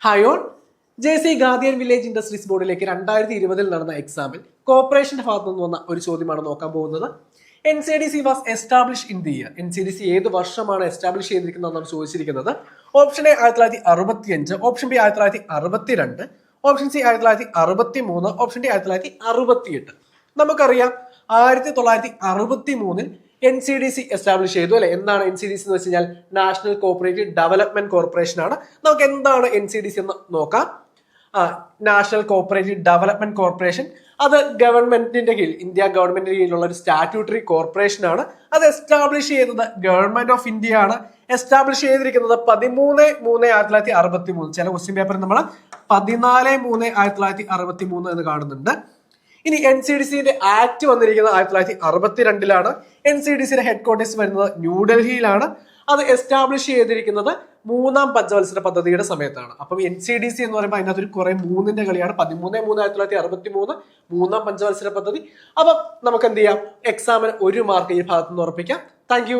Hi all. JC guardian village industries ബോർഡിലേക്ക് 2020 നടന്ന എക്സാമിൽ കോർപ്പറേഷന്റെ ഭാഗത്തു നിന്ന് വന്ന ഒരു ചോദ്യമാണ് നോക്കാൻ പോകുന്നത്. NCDC was establish in the year. NCDC ഏത് വർഷമാണ് എസ്റ്റാബ്ലിഷ് ചെയ്തിരിക്കുന്നതെന്നാണ് ചോദിച്ചിരിക്കുന്നത്. Option A 1965, option B 1962, option C 1963, option D 1968. നമുക്കറിയാം 1963 NCDC എസ്റ്റാബ്ലിഷ് ചെയ്തു അല്ലെ. എന്താണ് NCDC എന്ന് വെച്ച് കഴിഞ്ഞാൽ നാഷണൽ കോഓപ്പറേറ്റീവ് ഡെവലപ്മെന്റ് കോർപ്പറേഷൻ ആണ്. നമുക്ക് എന്താണ് NCDC എന്ന് നോക്കാം. നാഷണൽ കോഓപ്പറേറ്റീവ് ഡെവലപ്മെന്റ് കോർപ്പറേഷൻ അത് ഗവൺമെന്റിന്റെ കീഴിൽ, ഇന്ത്യ ഗവൺമെന്റിന്റെ കീഴിലുള്ള ഒരു സ്റ്റാറ്റ്യൂട്ടറി കോർപ്പറേഷൻ ആണ്. അത് എസ്റ്റാബ്ലിഷ് ചെയ്തത് ഗവൺമെന്റ് ഓഫ് ഇന്ത്യ ആണ്. എസ്റ്റാബ്ലിഷ് ചെയ്തിരിക്കുന്നത് 13/3/1963. ചില ക്വസ്റ്റ്യൻ പേപ്പറിൽ നമ്മൾ 14/3/1963 എന്ന് കാണുന്നുണ്ട്. ഇനി NCDCന്റെ ആക്ട് വന്നിരിക്കുന്നത് 1962 NCDCയുടെ ഹെഡ് ക്വാർട്ടേഴ്സ് വരുന്നത് ന്യൂഡൽഹിയിലാണ്. അത് എസ്റ്റാബ്ലിഷ് ചെയ്തിരിക്കുന്നത് 3ാം പഞ്ചവത്സര പദ്ധതിയുടെ സമയത്താണ്. അപ്പം NCDC എന്ന് പറയുമ്പോൾ അതിനകത്ത് ഒരു കുറെ മൂന്നിന്റെ കളിയാണ്. 13/3/1963, 3ാം പഞ്ചവത്സര പദ്ധതി. അപ്പം നമുക്ക് എന്ത് ചെയ്യാം, എക്സാമിന് 1 മാർക്ക് ഈ ഭാഗത്ത് നിന്ന് ഉറപ്പിക്കാം. താങ്ക്